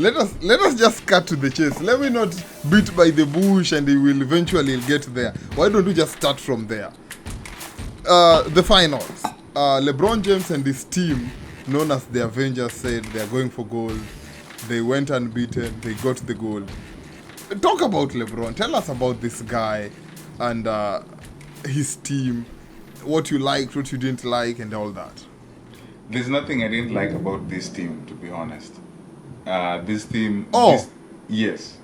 let us just cut to the chase. Let me not beat by the bush, and we will eventually get there. Why don't we just start from there? The finals. LeBron James and his team, known as the Avengers, said they are going for gold. They went unbeaten. They got the gold. Talk about LeBron. Tell us about this guy and his team. What you liked, what you didn't like, and all that. There's nothing I didn't like about this team, to be honest. This team... Oh! Yes.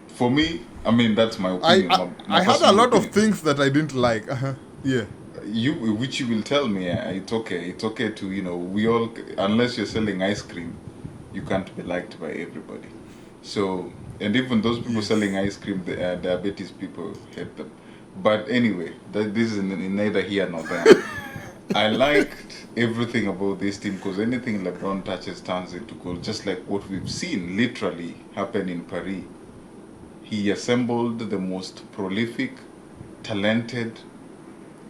For me, I mean, that's my opinion. I had a lot of things that I didn't like. Yeah. Which you will tell me, it's okay. It's okay to, we all... Unless you're selling ice cream, you can't be liked by everybody. So, and even those people selling ice cream, the diabetes people hate them. But anyway, this is neither here nor there. I liked everything about this team because anything LeBron touches turns into gold, just like what we've seen literally happen in Paris. He assembled the most prolific, talented,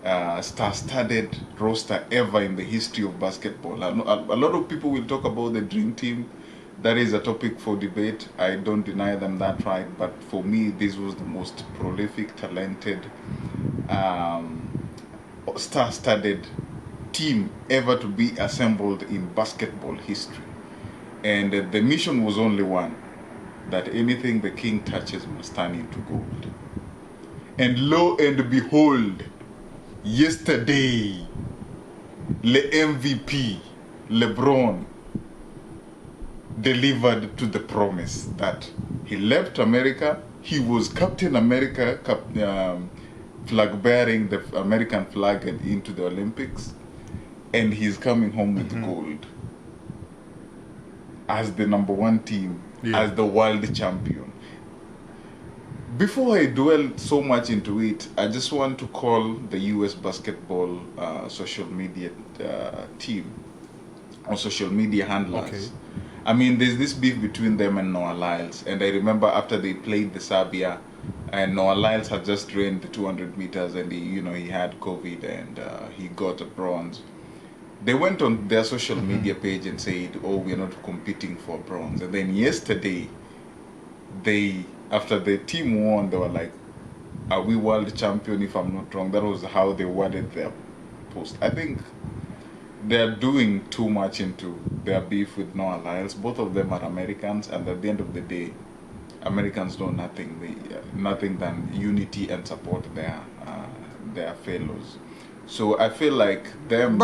star-studded roster ever in the history of basketball. A lot of people will talk about the dream team. That is a topic for debate. I don't deny them that right, but for me, this was the most prolific, talented, star-studded team ever to be assembled in basketball history. And the mission was only one, that anything the king touches must turn into gold. And lo and behold, yesterday, the MVP, LeBron, delivered to the promise that he left America. He was Captain America, flag bearing the American flag into the Olympics, and he's coming home with gold as the number one team, as the world champion. Before I dwell so much into it, I just want to call the US basketball social media team or social media handlers. Okay. I mean, there's this beef between them and Noah Lyles. And I remember after they played the Serbia, and Noah Lyles had just ran the 200 meters, and he had COVID, and he got a bronze. They went on their social media page and said, "Oh, we're not competing for bronze." And then yesterday, after the team won, they were like, "Are we world champion?" If I'm not wrong, that was how they worded their post. I think they're doing too much into their beef with Noah Lyles. Both of them are Americans, and at the end of the day, Americans know nothing than unity and support their fellows. So I feel like them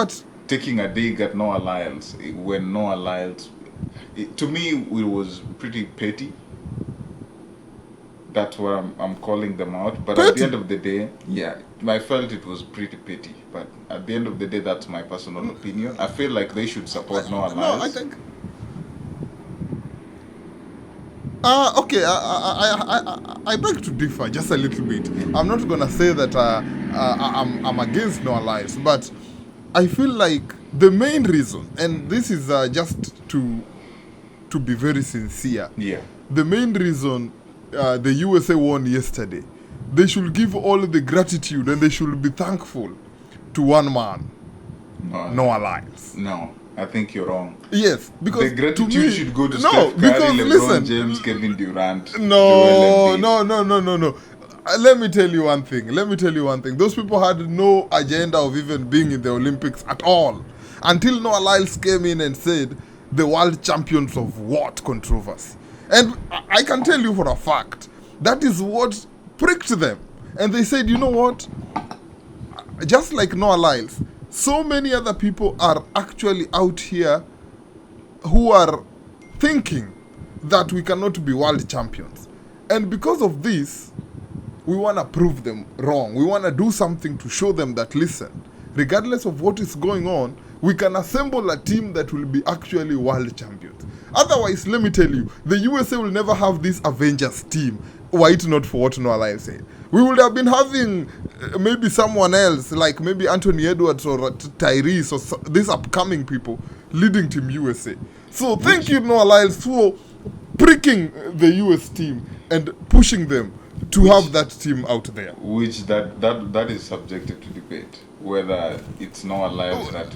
taking a dig at Noah Lyles when Noah Lyles, to me, it was pretty petty. That's why I'm calling them out. But petty. At the end of the day, I felt it was pretty petty. But at the end of the day, that's my personal opinion. I feel like they should support Noah Lyles. No, I think... okay, I beg to differ just a little bit. I'm not going to say that I'm against Noah Lyles, but I feel like the main reason, and this is just to be very sincere, the main reason the USA won yesterday, they should give all the gratitude and they should be thankful to one man, Noah Lyles. No, I think you're wrong. Yes, because the gratitude to me, should go to Steph Curry, LeBron James, Kevin Durant. No. Let me tell you one thing. Those people had no agenda of even being in the Olympics at all until Noah Lyles came in and said the world champions of what controversy. And I can tell you for a fact, that is what pricked them. And they said, you know what? Just like Noah Lyles, so many other people are actually out here who are thinking that we cannot be world champions. And because of this, we want to prove them wrong. We want to do something to show them that, listen, regardless of what is going on, we can assemble a team that will be actually world champions. Otherwise, let me tell you, the USA will never have this Avengers team, were it not for what Noah Lyles said. We would have been having maybe someone else, like maybe Anthony Edwards or Tyrese or these upcoming people leading Team USA. So thank you, Noah Lyles, for pricking the US team and pushing them to have that team out there. Which that is subjected to debate, whether it's Noah Lyles that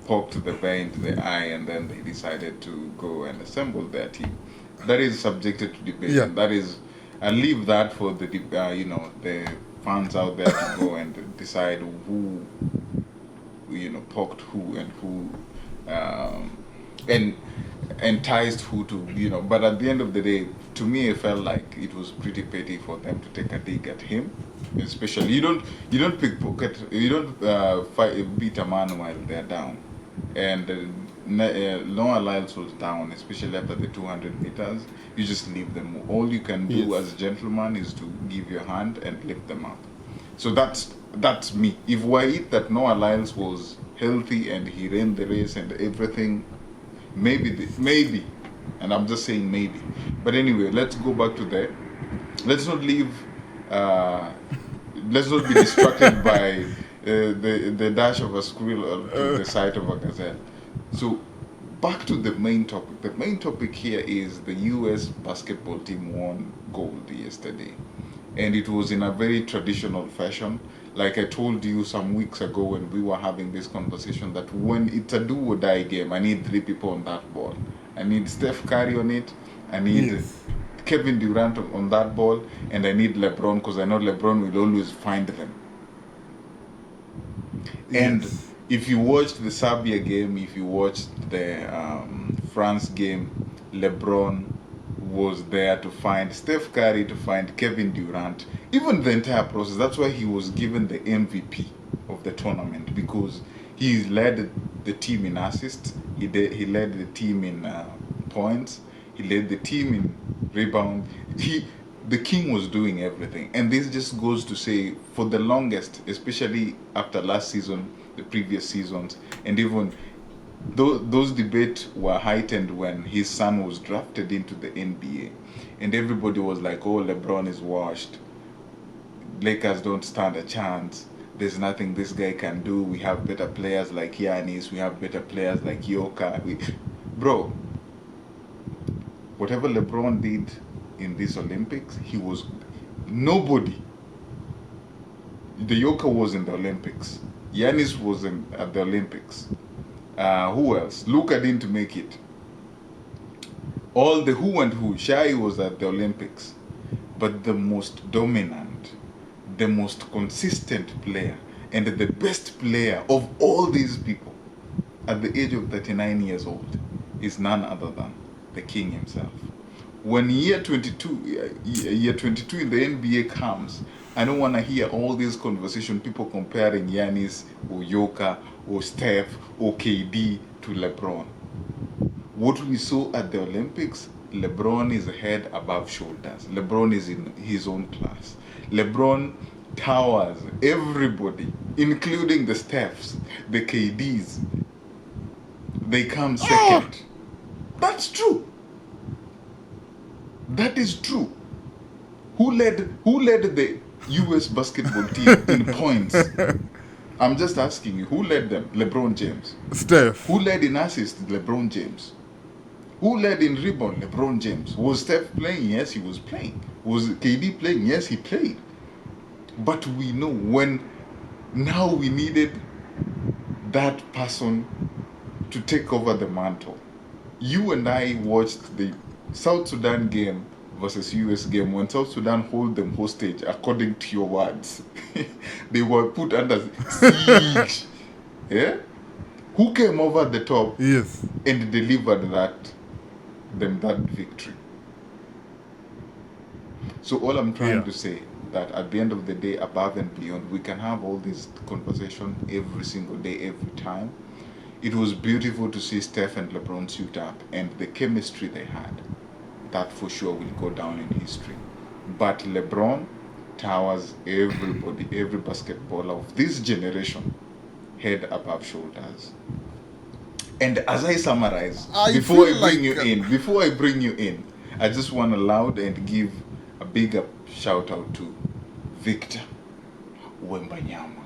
poked the bear into the eye and then they decided to go and assemble their team. That is subjected to debate, Yeah. and that is, I leave that for the the fans out there to go and decide who poked who and who and enticed who to But at the end of the day, to me, it felt like it was pretty petty for them to take a dig at him. Especially, you don't pickpocket, you don't beat a man while they're down, and Noah Lyles was down, especially after the 200 meters. You just leave them. All you can do Yes. as a gentleman is to give your hand and lift them up. So that's me. If were it that Noah Lyles was healthy and he ran the race and everything, maybe, and I'm just saying maybe. But anyway, let's go back to that. Let's not leave. Let's not be distracted by the dash of a squirrel to the sight of a gazelle. So back to the main topic. The main topic here is the U.S. basketball team won gold yesterday, and it was in a very traditional fashion. Like I told you some weeks ago when we were having this conversation, that when it's a do or die game, I need 3 people on that ball. I need Steph Curry on it. I need Yes. Kevin Durant on that ball, and I need LeBron, because I know LeBron will always find them. And Yes. if you watched the Serbia game, if you watched the France game, LeBron was there to find Steph Curry, to find Kevin Durant, even the entire process. That's why he was given the MVP of the tournament, because he led the team in assists, he led the team in points, he led the team in rebound. The king was doing everything, and this just goes to say, for the longest, especially after last season, the previous seasons, and even those debates were heightened when his son was drafted into the NBA, and everybody was like, "Oh, LeBron is washed. Lakers don't stand a chance. There's nothing this guy can do. We have better players like Giannis. We have better players like Jokic." Bro, whatever LeBron did in these Olympics, he was nobody. The Joker was in the Olympics. Giannis was at the Olympics. Who else? Luka didn't make it. All the who and who. Shai was at the Olympics. But the most dominant, the most consistent player, and the best player of all these people at the age of 39 years old is none other than the king himself. When year 22 in the NBA comes, I don't want to hear all these conversation, people comparing Giannis or Jokic or Steph or KD to LeBron. What we saw at the Olympics, LeBron is head above shoulders. LeBron is in his own class. LeBron towers everybody, including the Stephs, the KDs. They come second. That's true. That is true. Who led the US basketball team in points? I'm just asking you, who led them? LeBron James. Steph. Who led in assists? LeBron James. Who led in rebound? LeBron James. Was Steph playing? Yes, he was playing. Was KD playing? Yes, he played. But we know now we needed that person to take over the mantle. You and I watched the South Sudan game versus US game. When South Sudan hold them hostage, according to your words, they were put under siege. Yeah? Who came over the top Yes. and delivered that victory? So all I'm trying to say, that at the end of the day, above and beyond, we can have all this conversation every single day, every time. It was beautiful to see Steph and LeBron suit up, and the chemistry they had. That for sure will go down in history. But LeBron towers everybody, every basketballer of this generation, head above shoulders. And as I summarize, before I bring you in, I just want to loud and give a big up shout out to Victor Wembanyama.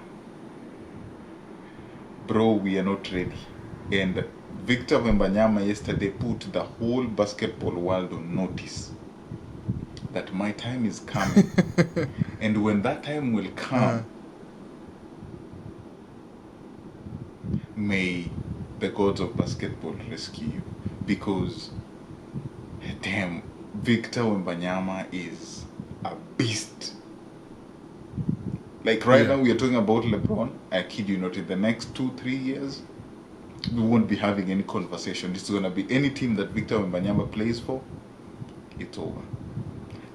Bro, we are not ready. And Victor Wembanyama yesterday put the whole basketball world on notice that my time is coming. And when that time will come, may the gods of basketball rescue you. Because, damn, Victor Wembanyama is a beast. Like right now, we are talking about LeBron. I kid you not, in the next 2-3 years, we won't be having any conversation. It's going to be any team that Victor Wembanyama plays for, it's over.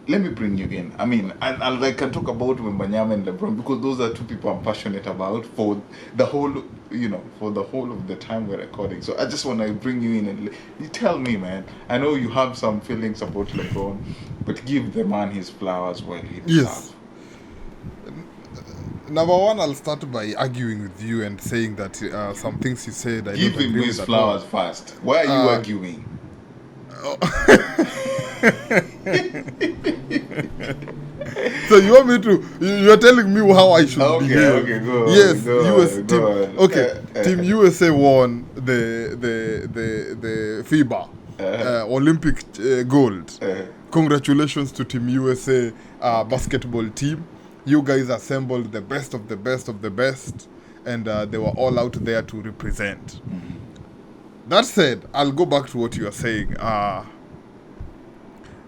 Let me bring you in. I mean, I can talk about Wembanyama and LeBron because those are two people I'm passionate about for the whole, for the whole of the time we're recording. So I just want to bring you in and you tell me, man. I know you have some feelings about LeBron, but give the man his flowers while he deserves. Yes. Number one, I'll start by arguing with you and saying that some things you said I Give don't him agree his with flowers first. Why are you arguing? So you want me to? You're telling me how I should behave? Okay, go. Yes, Go on. Okay, Team USA won the FIBA Olympic gold. Congratulations to Team USA basketball team. You guys assembled the best of the best of the best, and they were all out there to represent. That said, I'll go back to what you are saying.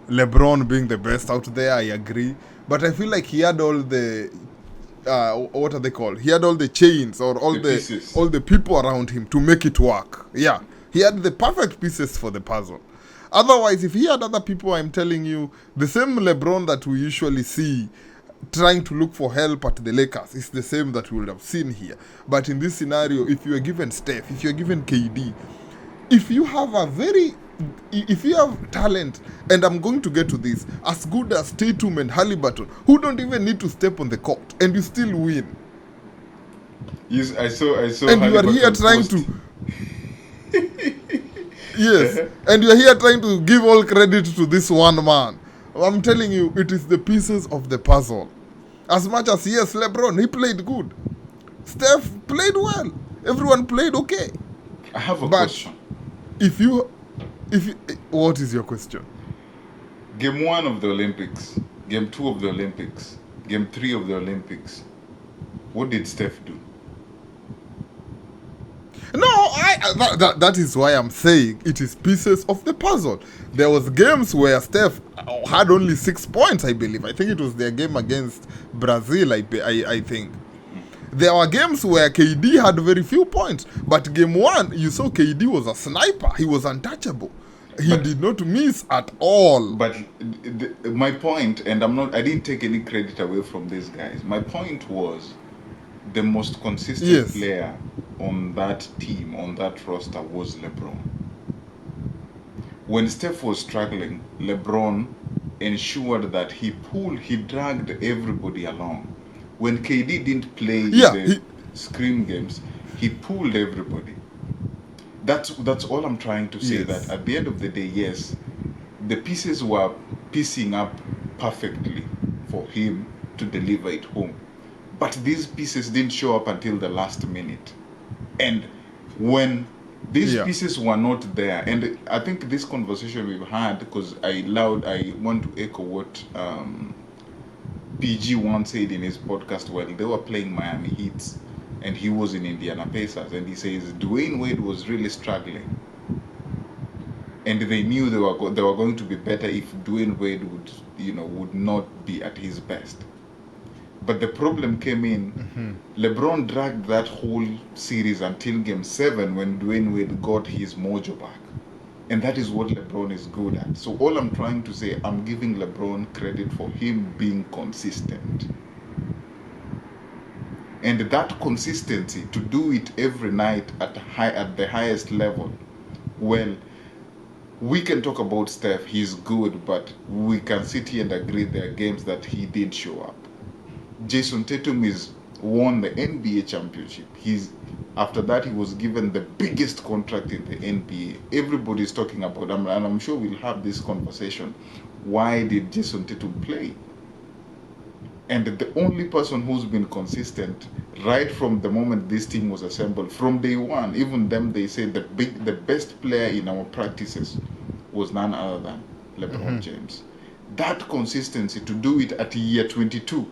LeBron being the best out there, I agree. But I feel like he had all the what are they called? He had all the chains or all the people around him to make it work. Yeah, he had the perfect pieces for the puzzle. Otherwise, if he had other people, I'm telling you, the same LeBron that we usually see trying to look for help at the Lakers is the same that we would have seen here. But in this scenario, if you are given Steph, if you are given KD, if you have talent, and I'm going to get to this, as good as Tatum and Halliburton, who don't even need to step on the court, and you still win. Yes, I saw. And you are here trying to. Yes, and you are here trying to give all credit to this one man. I'm telling you, it is the pieces of the puzzle. As much as, yes, LeBron, he played good. Steph played well. Everyone played okay. I have a question. What is your question? Game 1 of the Olympics, Game 2 of the Olympics, Game 3 of the Olympics. What did Steph do? No, that is why I'm saying it is pieces of the puzzle. There was games where Steph had only 6 points, I believe. I think it was their game against Brazil, I think. There were games where KD had very few points. But game 1, you saw KD was a sniper. He was untouchable. He did not miss at all. But my point, and I didn't take any credit away from these guys. My point was the most consistent player on that team, on that roster, was LeBron. When Steph was struggling, LeBron ensured that he dragged everybody along. When KD didn't play the screen games, he pulled everybody. That's all I'm trying to say. That at the end of the day, yes, the pieces were piecing up perfectly for him to deliver it home. But these pieces didn't show up until the last minute. And when these pieces were not there, and I think this conversation we've had, because I want to echo what PG once said in his podcast while they were playing Miami Heat, and he was in Indiana Pacers, and he says Dwayne Wade was really struggling, and they knew they were going to be better if Dwayne Wade would not be at his best. But the problem came in. LeBron dragged that whole series until Game 7 when Dwayne Wade got his mojo back. And that is what LeBron is good at. So all I'm trying to say, I'm giving LeBron credit for him being consistent. And that consistency, to do it every night at the highest level, well, we can talk about Steph, he's good, but we can sit here and agree there are games that he did show up. Jason Tatum won the NBA championship. After that, he was given the biggest contract in the NBA. Everybody's talking about, and I'm sure we'll have this conversation. Why did Jason Tatum play? And the only person who's been consistent right from the moment this team was assembled, from day one, even them, they say the best player in our practices was none other than LeBron James. that consistency to do it at year 22,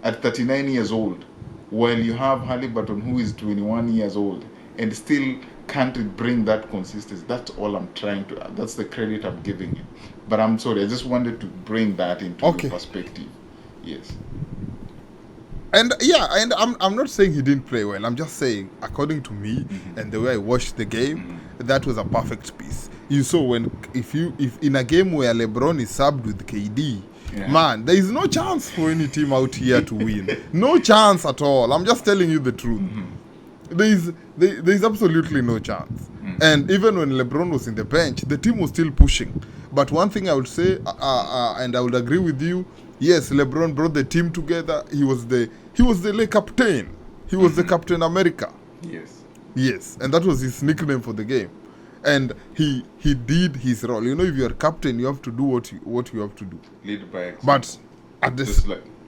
at 39 years old, while you have Halliburton who is 21 years old and still can't bring that consistency. That's all I'm trying to. That's the credit I'm giving him. But I'm sorry, I just wanted to bring that into Okay. your perspective. Yes. And yeah, and I'm not saying he didn't play well. I'm just saying, according to me and the way I watched the game, that was a perfect piece. You saw when if in a game where LeBron is subbed with KD, Yeah. man, there is no chance for any team out here to win. No chance at all. I'm just telling you the truth. There is absolutely no chance. And even when LeBron was in the bench, the team was still pushing. But one thing I would say, and I would agree with you, yes, LeBron brought the team together. He was the like captain. He was the Captain America. Yes. Yes, and that was his nickname for the game. And he did his role. You know, if you're captain, you have to do what you have to do. Lead by example. But at this,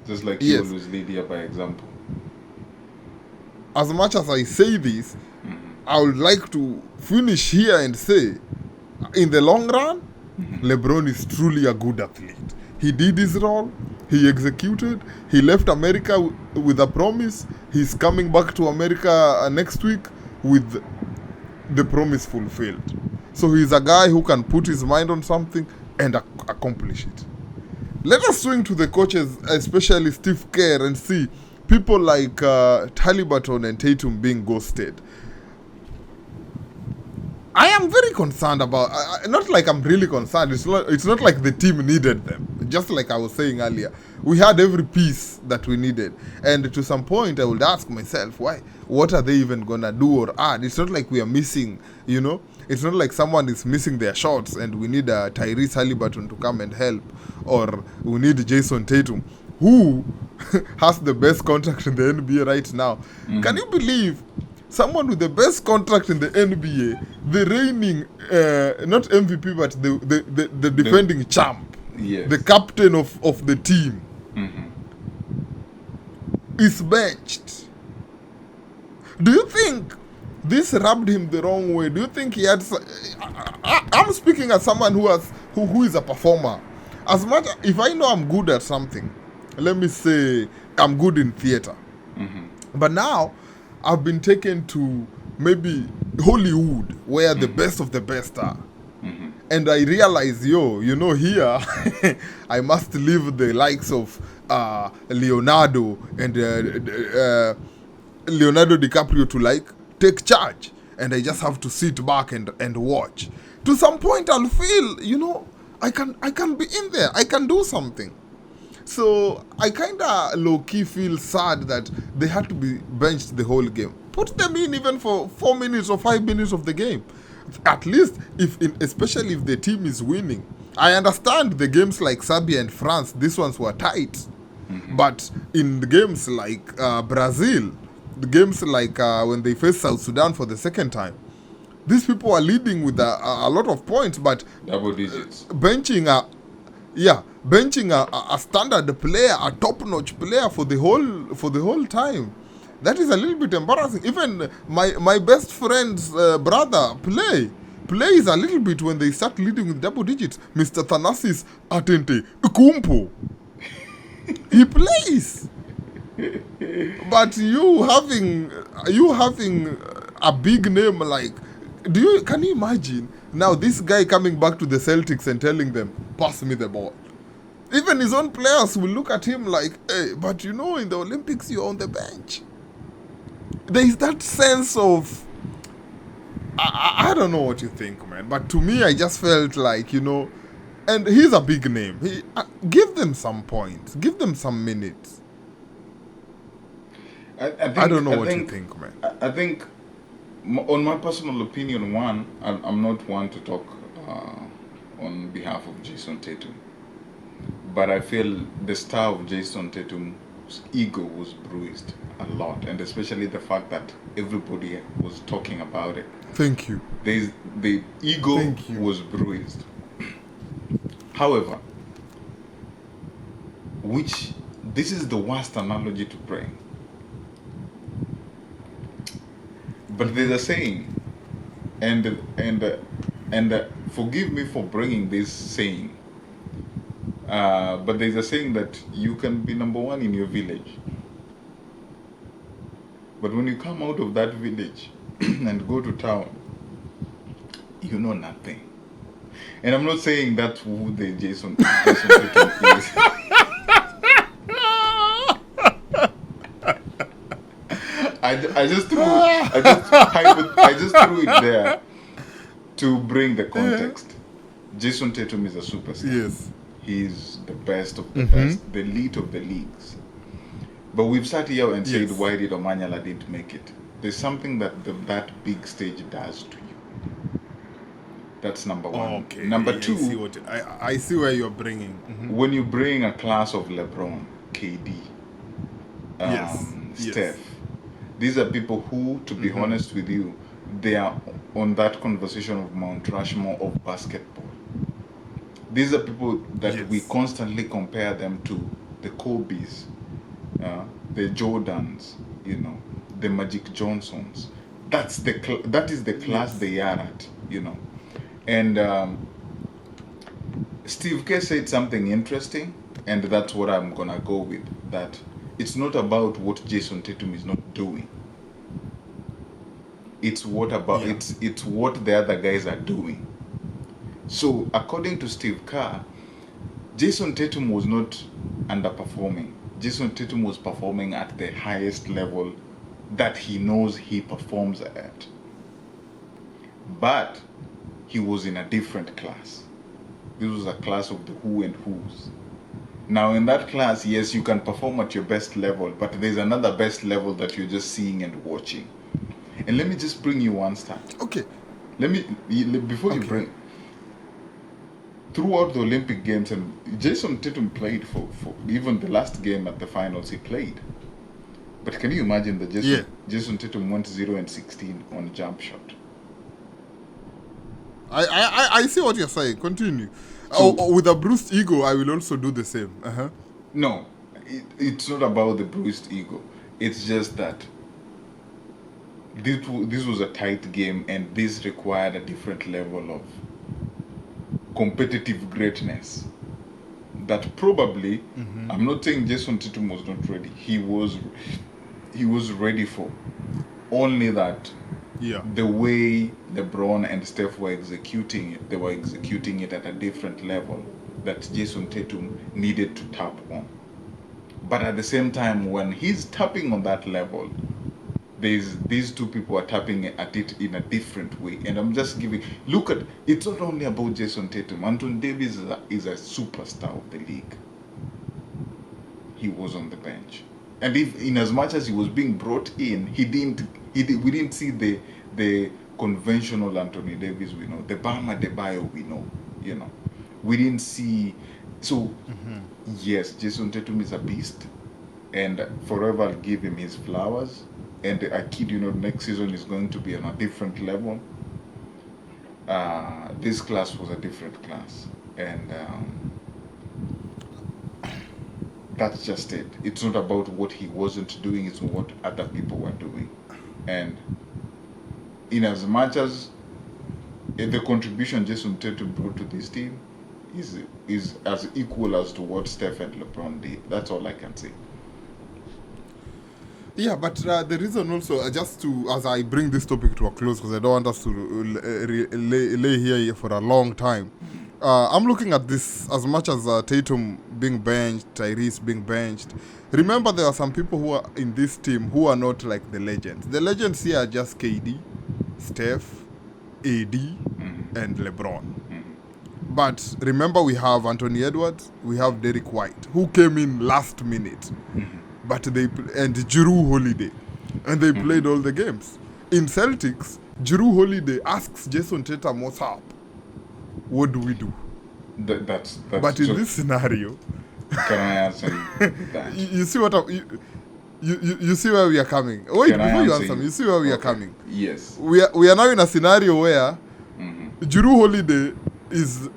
just like Yes. you always lead here by example. as much as I say this, I would like to finish here and say, in the long run, LeBron is truly a good athlete. He did his role. He executed. He left America with a promise. He's coming back to America next week with the promise fulfilled. So he's a guy who can put his mind on something and accomplish it. Let us swing to the coaches, especially Steve Kerr, and see people like Halliburton and Tatum being ghosted. I am very concerned about. Not like I'm really concerned. It's not like the team needed them. Just like I was saying earlier, we had every piece that we needed, and to some point, I would ask myself, why? What are they even gonna do or add? It's not like we are missing. You know, it's not like someone is missing their shots, and we need Tyrese Halliburton to come and help, or we need Jason Tatum, who has the best contract in the NBA right now. Can you believe? Someone with the best contract in the NBA, the reigning, not MVP, but the defending champ, Yes. the captain of the team, is benched. Do you think this rubbed him the wrong way? Do you think he had... I'm speaking as someone who is a performer. As much... If I know I'm good at something, let me say I'm good in theater. But now... I've been taken to maybe Hollywood, where the best of the best are. And I realize, here, I must leave the likes of Leonardo and Leonardo DiCaprio to take charge. And I just have to sit back and watch. To some point, I'll feel, I can be in there. I can do something. So I kind of low-key feel sad that they had to be benched the whole game. Put them in even for 4 minutes or 5 minutes of the game. At least, especially if the team is winning. I understand the games like Serbia and France, these ones were tight. But in the games like Brazil, the games like when they faced South Sudan for the second time, these people are leading with a lot of points, but Double digits. benching a standard player, a top-notch player for the whole time. That is a little bit embarrassing. Even my best friend's brother plays a little bit when they start leading with double digits. Mr. Thanasis Atente Kumpo. He plays. But you having a big name like, can you imagine now this guy coming back to the Celtics and telling them, pass me the ball? Even his own players will look at him like, hey, but in the Olympics you're on the bench. There is that sense of, I don't know what you think, man, but to me I just felt like, and he's a big name. Give them some points, give them some minutes. I don't know what you think, man. I think, on my personal opinion, I'm not one to talk on behalf of Jason Tatum. But I feel the star of Jason Tatum's ego was bruised a lot. And especially the fact that everybody was talking about it. Thank you. The ego was bruised. However, this is the worst analogy to bring. But there's a saying, and forgive me for bringing this saying. But there's a saying that you can be number one in your village, but when you come out of that village and go to town, you know nothing. And I'm not saying that's who the Jason Tatum is. I just threw it there to bring the context. Jason Tatum is a superstar. Yes. He's the best of the best, the elite of the leagues. But we've sat here and said, why did Omanyala didn't make it? There's something that that big stage does to you. That's number one. Okay. Number two, I see where you're bringing. When you bring a class of LeBron, KD, Steph, these are people who, to be honest with you, they are on that conversation of Mount Rushmore of basketball. These are people that we constantly compare them to the Kobe's, the Jordans, you know, the Magic Johnsons. That is the class they are at, you know. And Steve Kerr said something interesting, and that's what I'm gonna go with. That it's not about what Jason Tatum is not doing. It's what it's what the other guys are doing. So according to Steve Kerr, Jason Tatum was not underperforming. Jason Tatum was performing at the highest level that he knows he performs at. But he was in a different class. This was a class of the who and who's. Now in that class, yes, you can perform at your best level, but there's another best level that you're just seeing and watching. And let me just bring you one stat. Okay. Before you bring, throughout the Olympic Games, and Jason Tatum played for even the last game at the finals, he played. But can you imagine that Jason Tatum went 0-16 on jump shot? I see what you're saying. Continue. So, with a bruised ego, I will also do the same. No, it's not about the bruised ego. It's just that this was a tight game, and this required a different level of competitive greatness that probably, I'm not saying Jason Tatum was not ready. He was ready for. Only that the way LeBron and Steph were executing it, they were executing it at a different level that Jason Tatum needed to tap on. But at the same time, when he's tapping on that level, these two people are tapping at it in a different way. And I'm just it's not only about Jason Tatum. Anthony Davis is a superstar of the league. He was on the bench. And in as much as he was being brought in, we didn't see the conventional Anthony Davis we know, the Bama Debayo we know, you know. We didn't see. So yes, Jason Tatum is a beast, and forever I'll give him his flowers. And I kid you not, next season is going to be on a different level. This class was a different class, and that's just it. It's not about what he wasn't doing, it's what other people were doing. And in as much as the contribution Jason Tatum brought to this team is as equal as to what Steph and LeBron did. That's all I can say. Yeah, but the reason also, as I bring this topic to a close, because I don't want us to lay here for a long time, I'm looking at this as much as Tatum being benched, Tyrese being benched. Remember, there are some people who are in this team who are not like the legends. The legends here are just KD, Steph, AD, and LeBron. But remember, we have Anthony Edwards, we have Derek White, who came in last minute. And Jrue Holiday, and they played all the games. In Celtics, Jrue Holiday asks Jason Tatum, "What's up? What do we do?" That's but in this scenario, can I answer that? You see what you see where we are coming. Wait, before you answer me, you see where we are coming. Yes, we are now in a scenario where Jrue Holiday is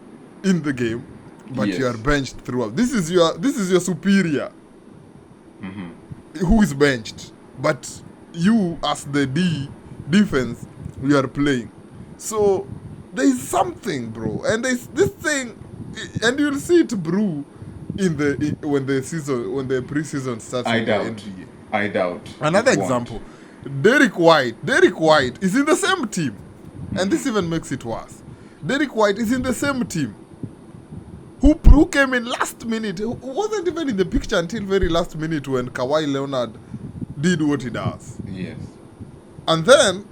in the game, but you are benched throughout. This is your superior. Who is benched, but you as the defense, we are playing. So there is something, bro, and there's this thing, and you'll see it brew when the preseason starts I in the doubt. NBA. I doubt. Another It won't. example, Derek White is in the same team, and this even makes it worse. Derek White is in the same team. Who came in last minute? Who wasn't even in the picture until very last minute when Kawhi Leonard did what he does. Yes. And then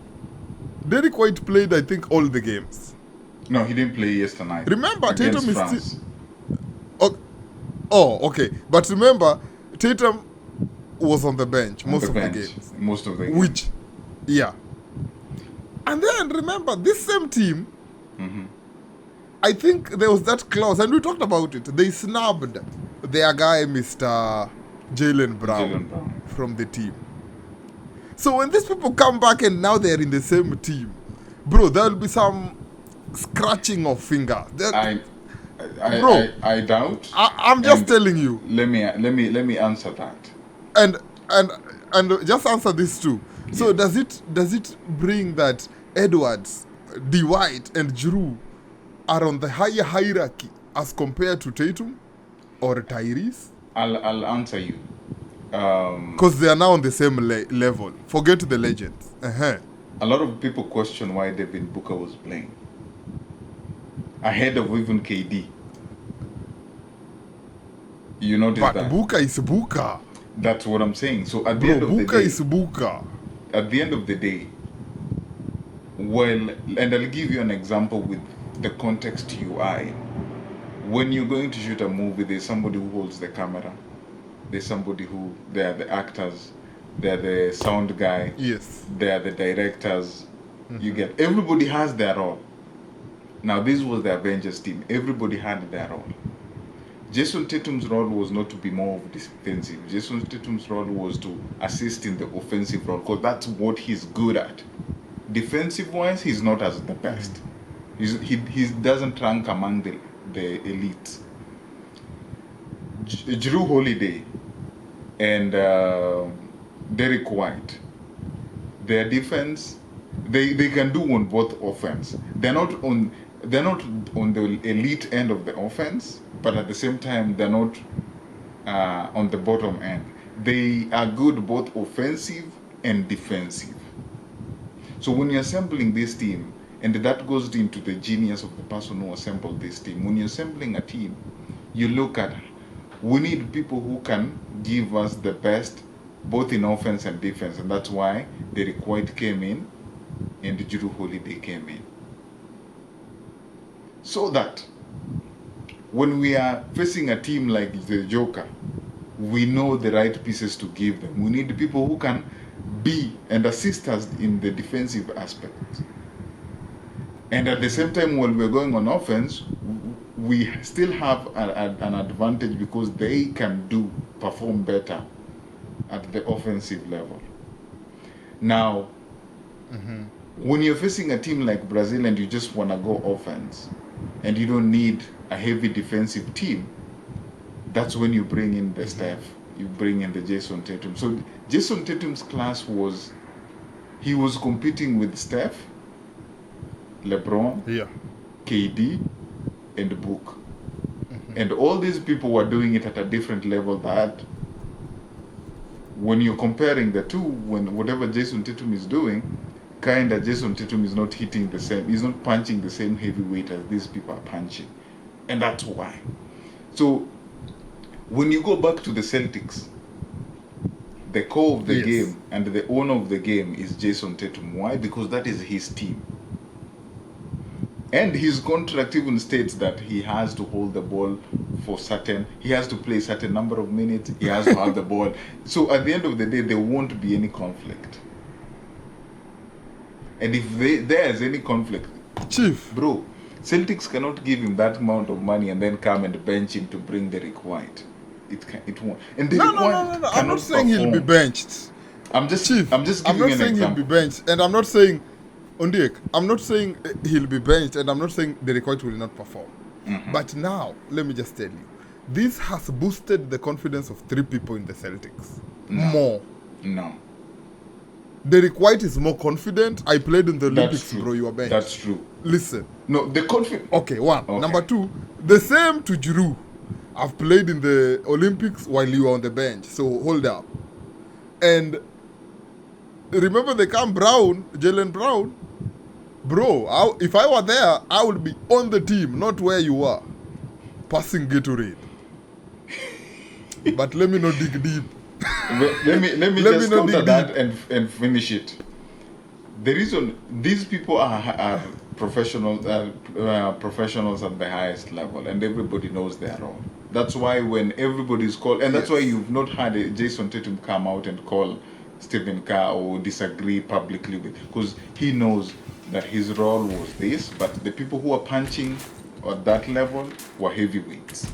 Derek White played, I think, all the games. No, he didn't play yesterday night. Remember, against Tatum is France. still. Oh, okay. But remember, Tatum was on the bench most of the games. Most of the games. Which, yeah. And then remember, this same team, I think there was that clause, and we talked about it. They snubbed their guy, Mr. Jaylen Brown, from the team. So when these people come back and now they're in the same team, bro, there will be some scratching of fingers. I doubt. I'm just telling you. Let me answer that. And just answer this too. Yes. So does it bring that Edwards, Dwight, and Drew are on the higher hierarchy as compared to Tatum or Tyrese? I'll answer you. Because they are now on the same level. Forget the legends. A lot of people question why Devin Booker was playing ahead of even KD. You notice but that? Booker is Booker. That's what I'm saying. So at the end of the day, Booker is Booker. At the end of the day, well, and I'll give you an example with the context you are in. When you're going to shoot a movie, there's somebody who holds the camera. There's somebody who, they are the actors, they're the sound guy, Yes. they are the directors. You get, everybody has their role. Now this was the Avengers team. Everybody had their role. Jason Tatum's role was not to be more of defensive. Jason Tatum's role was to assist in the offensive role because that's what he's good at. Defensive wise, he's not as the best. He doesn't rank among the elites. Drew Holiday and Derek White, their defense, they can do on both offense. They're not on the elite end of the offense, but at the same time they're not on the bottom end. They are good both offensive and defensive. So when you're assembling this team, and that goes into the genius of the person who assembled this team. When you're assembling a team, you look at, we need people who can give us the best, both in offense and defense. And that's why Derek White came in and Drew Holiday came in. So that when we are facing a team like the Joker, we know the right pieces to give them. We need people who can be and assist us in the defensive aspect. And at the same time, when we're going on offense, we still have an advantage because they can perform better at the offensive level. Now, when you're facing a team like Brazil and you just want to go offense, and you don't need a heavy defensive team, that's when you bring in the Steph, you bring in the Jason Tatum. So Jason Tatum's class he was competing with Steph, LeBron, KD, and Book. And all these people were doing it at a different level that when you're comparing the two, when whatever Jason Tatum is doing, Jason Tatum is not hitting the same, he's not punching the same heavyweight as these people are punching. And that's why. So when you go back to the Celtics, the core of the game and the owner of the game is Jason Tatum. Why? Because that is his team. And his contract even states that he has to hold the ball he has to play a certain number of minutes, he has to have the ball. So at the end of the day, there won't be any conflict. And if there's any conflict, Chief, bro, Celtics cannot give him that amount of money and then come and bench him to bring Derek White. It won't. And Derek White no. I'm not saying he'll be benched. I'm just Chief, giving you an example. I'm not saying he'll be benched, and I'm not saying Ondiek, I'm not saying he'll be benched, and I'm not saying Derek White will not perform. But now, let me just tell you, this has boosted the confidence of 3 people in the Celtics. More. No. Derek White is more confident. I played in the Olympics, bro. You are benched. That's true. Listen. No, the confidence. Okay, one. Okay. Number 2, the same to Drew. I've played in the Olympics while you were on the bench, so hold up. And remember the Cam Brown, Jalen Brown? Bro, if I were there, I would be on the team, not where you were. Passing Gatorade. But let me not dig deep. Let me Let just me not counter dig that and finish it. The reason these people are professionals at the highest level, and everybody knows they are wrong. That's why when everybody's called, and that's why you've not had Jason Tatum come out and call Stephen Kerr or disagree publicly with, because he knows that his role was this, but the people who are punching at that level were heavyweights.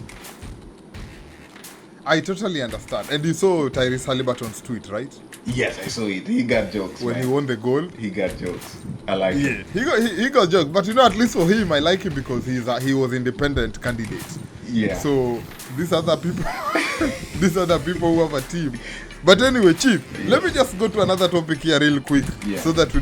I totally understand. And you saw Tyrese Halliburton's tweet, right? Yes, I saw it. He got jokes. When man. he won the gold. He got jokes. I like it. He got jokes. But you know, at least for him, I like him because he was independent candidate. Yeah. So these other people, these other people who have a team. But anyway, Chief, let me just go to another topic here real quick, so that we